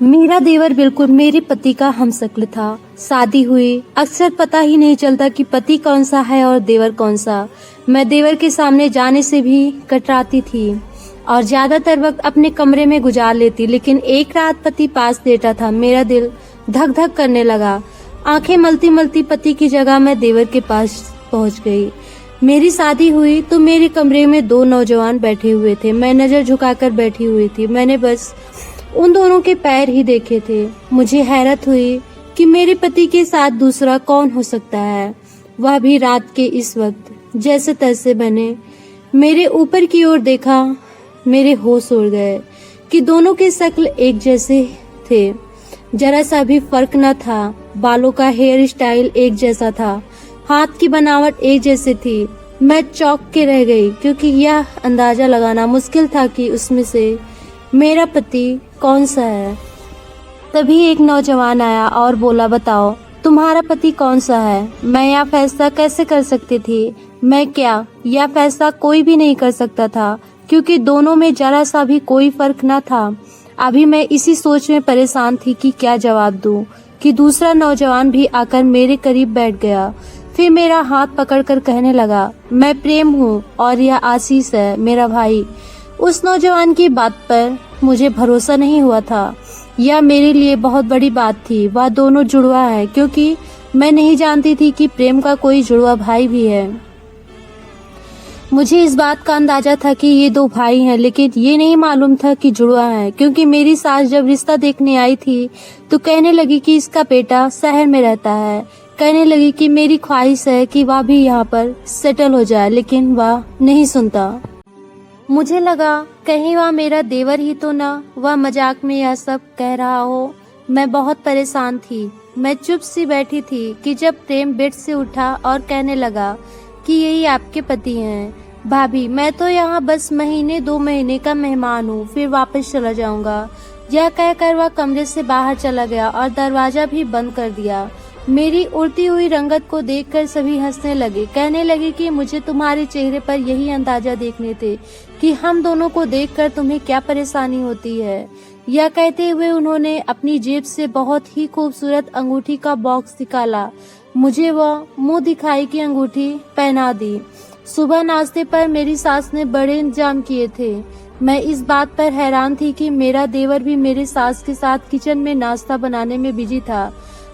मेरा देवर बिल्कुल मेरे पति का हमशक्ल था। शादी हुई, अक्सर पता ही नहीं चलता कि पति कौन सा है और देवर कौन सा। मैं देवर के सामने जाने से भी कतराती थी और ज्यादातर वक्त अपने कमरे में गुजार लेती, लेकिन एक रात पति पास लेटा था। मेरा दिल धक धक करने लगा। आंखें मलती मलती पति की जगह मैं देवर के पास पहुंच गई। मेरी शादी हुई तो मेरे कमरे में दो नौजवान बैठे हुए थे। मैं नजर झुकाकर बैठी हुई थी। मैंने बस उन दोनों के पैर ही देखे थे। मुझे हैरत हुई कि मेरे पति के साथ दूसरा कौन हो सकता है, वह भी रात के इस वक्त। जैसे तैसे बने मेरे ऊपर की ओर देखा, मेरे होश उड़ गए कि दोनों के शक्ल एक जैसे थे। जरा सा भी फर्क न था। बालों का हेयर स्टाइल एक जैसा था, हाथ की बनावट एक जैसी थी। मैं चौंक के रह गई, क्योंकि यह अंदाजा लगाना मुश्किल था कि उसमें से मेरा पति कौन सा है। तभी एक नौजवान आया और बोला, बताओ तुम्हारा पति कौन सा है। मैं यह फैसला कैसे कर सकती थी? मैं क्या, यह फैसला कोई भी नहीं कर सकता था, क्योंकि दोनों में जरा सा भी कोई फर्क न था। अभी मैं इसी सोच में परेशान थी कि क्या जवाब दूं, कि दूसरा नौजवान भी आकर मेरे करीब बैठ गया। फिर मेरा हाथ पकड़कर कहने लगा, मैं प्रेम हूँ और यह आशीष है, मेरा भाई। उस नौजवान की बात पर मुझे भरोसा नहीं हुआ था। यह मेरे लिए बहुत बड़ी बात थी। वह दोनों जुड़वा है, क्योंकि मैं नहीं जानती थी कि प्रेम का कोई जुड़वा भाई भी है। मुझे इस बात का अंदाजा था कि ये दो भाई हैं, लेकिन ये नहीं मालूम था कि जुड़वा है, क्योंकि मेरी सास जब रिश्ता देखने आई थी तो कहने लगी कि इसका बेटा शहर में रहता है। कहने लगी कि मेरी ख्वाहिश है कि वह भी यहाँ पर सेटल हो जाए, लेकिन वह नहीं सुनता। मुझे लगा कहीं वह मेरा देवर ही तो ना, वह मजाक में यह सब कह रहा हो। मैं बहुत परेशान थी। मैं चुप सी बैठी थी कि जब प्रेम बेड से उठा और कहने लगा कि यही आपके पति हैं। भाभी, मैं तो यहाँ बस महीने 2 महीने का मेहमान हूँ, फिर वापस चला जाऊंगा। यह कहकर वह कमरे से बाहर चला गया और दरवाजा भी बंद कर दिया। मेरी उड़ती हुई रंगत को देखकर सभी हंसने लगे। कहने लगे कि मुझे तुम्हारे चेहरे पर यही अंदाजा देखने थे कि हम दोनों को देखकर तुम्हें क्या परेशानी होती है। यह कहते हुए उन्होंने अपनी जेब से बहुत ही खूबसूरत अंगूठी का बॉक्स निकाला। मुझे वह मुंह दिखाई की अंगूठी पहना दी। सुबह नाश्ते पर मेरी सास ने बड़े इंतजाम किए थे। मैं इस बात पर हैरान थी कि मेरा देवर भी मेरी सास के साथ किचन में नाश्ता बनाने में बिजी था।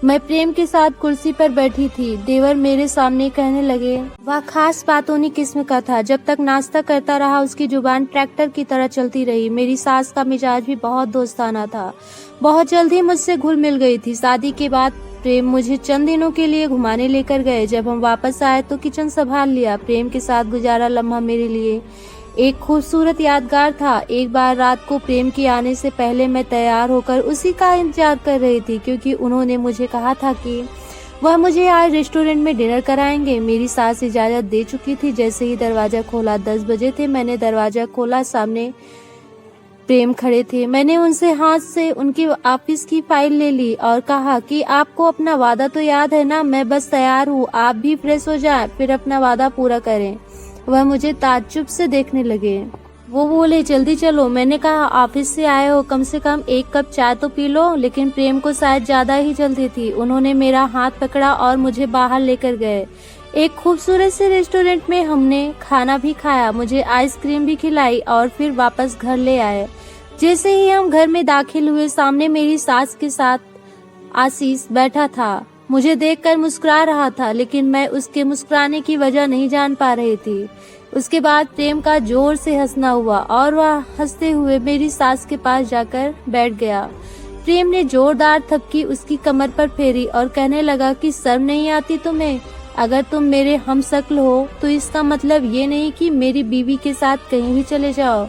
मैं प्रेम के साथ कुर्सी पर बैठी थी। देवर मेरे सामने कहने लगे, वह खास बातूनी किस्म का था। जब तक नाश्ता करता रहा उसकी जुबान ट्रैक्टर की तरह चलती रही। मेरी सास का मिजाज भी बहुत दोस्ताना था। बहुत जल्द ही मुझसे घुल मिल गई थी। शादी के बाद प्रेम मुझे चंद दिनों के लिए घुमाने लेकर गए। जब हम वापस आए तो किचन संभाल लिया। प्रेम के साथ गुजारा लम्हा मेरे लिए एक खूबसूरत यादगार था। एक बार रात को प्रेम के आने से पहले मैं तैयार होकर उसी का इंतजार कर रही थी, क्योंकि उन्होंने मुझे कहा था कि वह मुझे आज रेस्टोरेंट में डिनर कराएंगे। मेरी सास इजाजत दे चुकी थी। जैसे ही दरवाजा खोला, 10 बजे थे, मैंने दरवाजा खोला, सामने प्रेम खड़े थे। मैंने उनसे हाथ से उनकी ऑफिस की फाइल ले ली और कहा कि आपको अपना वादा तो याद है ना, मैं बस तैयार हूँ, आप भी फ्रेश हो जाएं, फिर अपना वादा पूरा करें। वह मुझे ताज्जुब से देखने लगे। वो बोले, जल्दी चलो। मैंने कहा, ऑफिस से आए हो, कम से कम 1 कप चाय तो पी लो। लेकिन प्रेम को शायद ज्यादा ही जल्दी थी। उन्होंने मेरा हाथ पकड़ा और मुझे बाहर लेकर गए। एक खूबसूरत से रेस्टोरेंट में हमने खाना भी खाया, मुझे आइसक्रीम भी खिलाई और फिर वापस घर ले आए। जैसे ही हम घर में दाखिल हुए, सामने मेरी सास के साथ आशीष बैठा था। मुझे देखकर मुस्कुरा रहा था, लेकिन मैं उसके मुस्कुराने की वजह नहीं जान पा रही थी। उसके बाद प्रेम का जोर से हंसना हुआ और वह हंसते हुए मेरी सास के पास जाकर बैठ गया। प्रेम ने जोरदार थपकी उसकी कमर पर फेरी और कहने लगा कि शर्म नहीं आती तुम्हें? अगर तुम मेरे हमशक्ल हो तो इसका मतलब ये नहीं कि मेरी बीवी के साथ कहीं भी चले जाओ।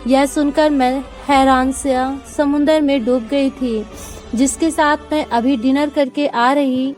यह सुनकर मैं हैरान से समुंदर में डूब गई थी। जिसके साथ मैं अभी डिनर करके आ रही,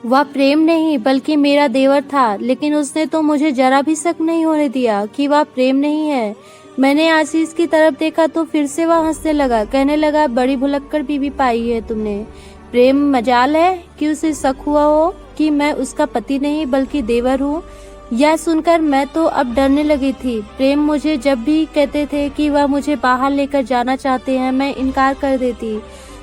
वह प्रेम नहीं बल्कि मेरा देवर था। लेकिन उसने तो मुझे जरा भी शक नहीं होने दिया कि वह प्रेम नहीं है। मैंने आशीष की तरफ देखा तो फिर से वह हंसने लगा। कहने लगा, बड़ी भुलक्कड़ बीवी पाई है तुमने। प्रेम, मजाल है कि उसे शक हुआ हो कि मैं उसका पति नहीं बल्कि देवर हूँ। यह सुनकर मैं तो अब डरने लगी थी। प्रेम मुझे जब भी कहते थे कि वह मुझे बाहर लेकर जाना चाहते हैं, मैं इनकार कर देती।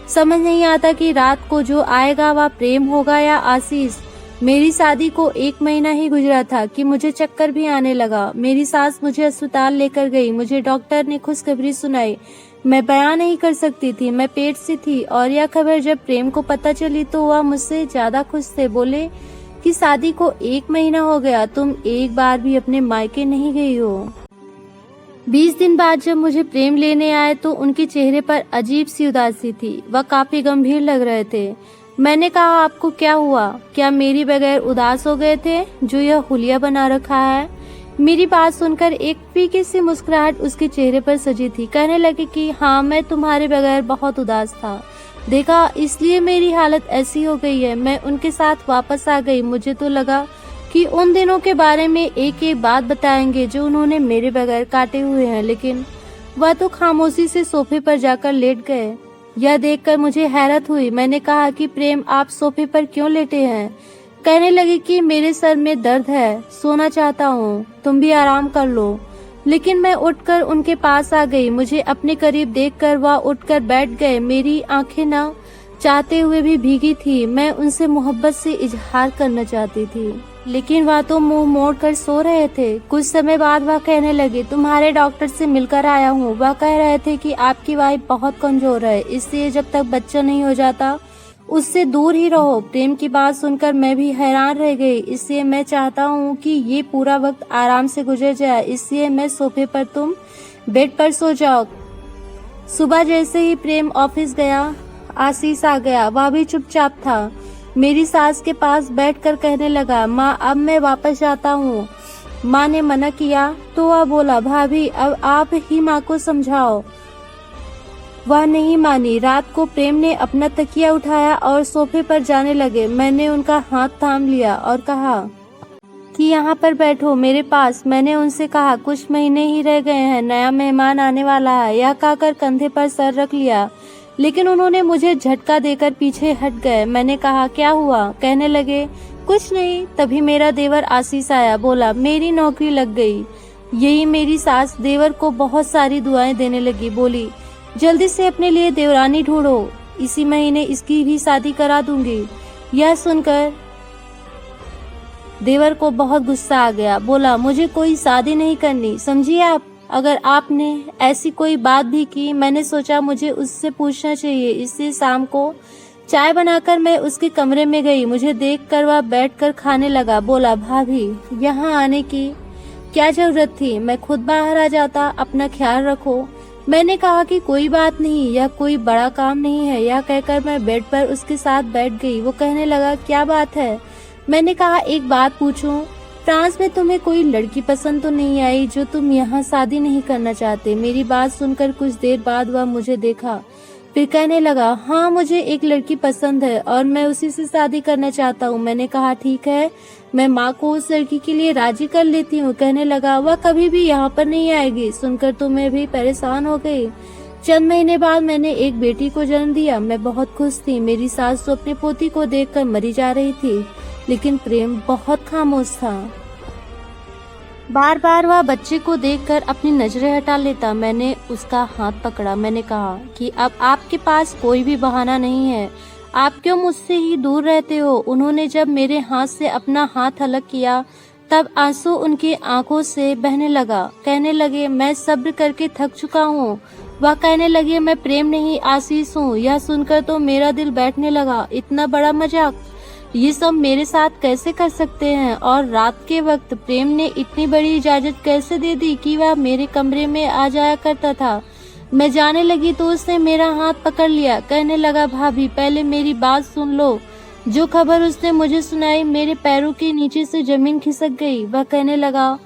समझ नहीं आता कि रात को जो आएगा वह प्रेम होगा या आशीष। मेरी शादी को 1 महीना ही गुजरा था कि मुझे चक्कर भी आने लगा। मेरी सास मुझे अस्पताल लेकर गई। मुझे डॉक्टर ने खुशखबरी सुनाई। मैं बयां नहीं कर सकती थी, मैं पेट से थी। और यह खबर जब प्रेम को पता चली तो वह मुझसे ज्यादा खुश थे। बोले कि शादी को 1 महीना हो गया, तुम एक बार भी अपने मायके नहीं गई हो। 20 दिन बाद जब मुझे प्रेम लेने आए तो उनके चेहरे पर अजीब सी उदासी थी। वह काफी गंभीर लग रहे थे। मैंने कहा, आपको क्या हुआ? क्या मेरी बगैर उदास हो गए थे जो यह हुलिया बना रखा है? मेरी बात सुनकर एक फीकी सी मुस्कुराहट उसके चेहरे पर सजी थी। कहने लगे कि हाँ, मैं तुम्हारे बगैर बहुत उदास था। देखा, इसलिए मेरी हालत ऐसी हो गई है। मैं उनके साथ वापस आ गई। मुझे तो लगा कि उन दिनों के बारे में एक एक बात बताएंगे जो उन्होंने मेरे बगैर काटे हुए हैं, लेकिन वह तो खामोशी से सोफे पर जाकर लेट गए। यह देखकर मुझे हैरत हुई। मैंने कहा कि प्रेम, आप सोफे पर क्यों लेटे हैं? कहने लगे कि मेरे सर में दर्द है, सोना चाहता हूँ, तुम भी आराम कर लो। लेकिन मैं उठकर उनके पास आ गई। मुझे अपने करीब देखकर वह उठकर बैठ गए। मेरी आंखें न चाहते हुए भी भीगी थी। मैं उनसे मोहब्बत से इजहार करना चाहती थी, लेकिन वह तो मुंह मोड़ कर सो रहे थे। कुछ समय बाद वह कहने लगे, तुम्हारे डॉक्टर से मिलकर आया हूँ। वह कह रहे थे कि आपकी वाइफ बहुत कमजोर है, इसलिए जब तक बच्चा नहीं हो जाता उससे दूर ही रहो। प्रेम की बात सुनकर मैं भी हैरान रह गई। इसलिए मैं चाहता हूँ कि ये पूरा वक्त आराम से गुजर जाए, इसलिए मैं सोफे पर, तुम बेड पर सो जाओ। सुबह जैसे ही प्रेम ऑफिस गया, आशीष आ गया। वह भी चुपचाप था। मेरी सास के पास बैठकर कहने लगा, माँ, अब मैं वापस जाता हूँ। माँ ने मना किया तो वह बोला, भाभी, अब आप ही माँ को समझाओ। वह नहीं मानी। रात को प्रेम ने अपना तकिया उठाया और सोफे पर जाने लगे। मैंने उनका हाथ थाम लिया और कहा कि यहाँ पर बैठो मेरे पास। मैंने उनसे कहा, कुछ महीने ही रह गए हैं, नया मेहमान आने वाला है। यह कहकर कंधे पर सर रख लिया, लेकिन उन्होंने मुझे झटका देकर पीछे हट गए। मैंने कहा, क्या हुआ? कहने लगे, कुछ नहीं। तभी मेरा देवर आशीष आया। बोला, मेरी नौकरी लग गई। यही मेरी सास देवर को बहुत सारी दुआएं देने लगी। बोली, जल्दी से अपने लिए देवरानी ढूंढो, इसी महीने इसकी भी शादी करा दूंगी। यह सुनकर देवर को बहुत गुस्सा आ गया। बोला, मुझे कोई शादी नहीं करनी, समझिए आप। अगर आपने ऐसी कोई बात भी की, मैंने सोचा मुझे उससे पूछना चाहिए। इससे शाम को चाय बनाकर मैं उसके कमरे में गई। मुझे देखकर वह बैठकर खाने लगा। बोला, भाभी, यहाँ आने की क्या जरूरत थी? मैं खुद बाहर आ जाता। अपना ख्याल रखो। मैंने कहा कि कोई बात नहीं, यह कोई बड़ा काम नहीं है। यह कहकर मैं बेड पर उसके साथ बैठ गई। वो कहने लगा, क्या बात है? मैंने कहा, एक बात पूछूं? फ्रांस में तुम्हें कोई लड़की पसंद तो नहीं आई जो तुम यहाँ शादी नहीं करना चाहते? मेरी बात सुनकर कुछ देर बाद वह मुझे देखा, फिर कहने लगा, हाँ, मुझे एक लड़की पसंद है और मैं उसी से शादी करना चाहता हूँ। मैंने कहा, ठीक है, मैं माँ को उस लड़की के लिए राजी कर लेती हूँ। कहने लगा, वह कभी भी यहाँ पर नहीं आएगी। सुनकर तो मैं भी परेशान हो गई। चंद महीने बाद मैंने एक बेटी को जन्म दिया। मैं बहुत खुश थी। मेरी सास तो अपने पोती को देखकर मरी जा रही थी, लेकिन प्रेम बहुत खामोश था। बार बार वह बच्चे को देखकर अपनी नजरें हटा लेता। मैंने उसका हाथ पकड़ा। मैंने कहा कि अब आपके पास कोई भी बहाना नहीं है। आप क्यों मुझसे ही दूर रहते हो? उन्होंने जब मेरे हाथ से अपना हाथ अलग किया तब आंसू उनकी आंखों से बहने लगा। कहने लगे, मैं सब्र करके थक चुका हूँ। वह कहने लगे, मैं प्रेम नहीं आशीष हूँ। यह सुनकर तो मेरा दिल बैठने लगा। इतना बड़ा मजाक ये सब मेरे साथ कैसे कर सकते हैं? और रात के वक्त प्रेम ने इतनी बड़ी इजाजत कैसे दे दी कि वह मेरे कमरे में आ जाया करता था? मैं जाने लगी तो उसने मेरा हाथ पकड़ लिया। कहने लगा, भाभी, पहले मेरी बात सुन लो। जो खबर उसने मुझे सुनाई, मेरे पैरों के नीचे से जमीन खिसक गई। वह कहने लगा,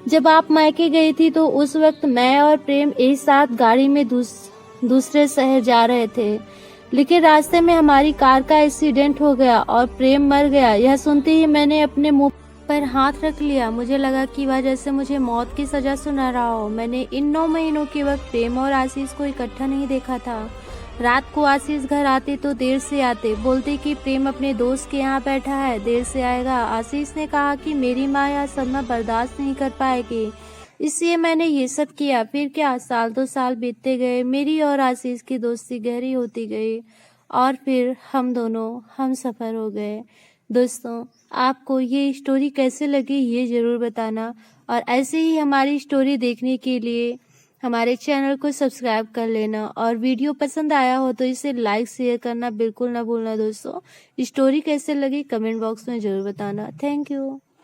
जब आप मायके गई थी तो उस वक्त मैं और प्रेम एक साथ गाड़ी में दूसरे शहर जा रहे थे, लेकिन रास्ते में हमारी कार का एक्सीडेंट हो गया और प्रेम मर गया। यह सुनते ही मैंने अपने मुंह पर हाथ रख लिया। मुझे लगा कि वह जैसे मुझे मौत की सजा सुना रहा हो। मैंने इन 9 महीनों के वक्त प्रेम और आशीष को इकट्ठा नहीं देखा था। रात को आशीष घर आते तो देर से आते। बोलते कि प्रेम अपने दोस्त के यहाँ बैठा है, देर से आएगा। आशीष ने कहा कि मेरी माँ यह सदमा बर्दाश्त नहीं कर पाएगी, इसलिए मैंने ये सब किया। फिर क्या, साल 2 साल बीतते गए। मेरी और आशीष की दोस्ती गहरी होती गई और फिर हम दोनों हम सफ़र हो गए। दोस्तों, आपको ये स्टोरी कैसे लगी ये ज़रूर बताना, और ऐसे ही हमारी स्टोरी देखने के लिए हमारे चैनल को सब्सक्राइब कर लेना, और वीडियो पसंद आया हो तो इसे लाइक शेयर करना बिल्कुल ना भूलना। दोस्तों, स्टोरी कैसे लगी कमेंट बॉक्स में ज़रूर बताना। Thank you.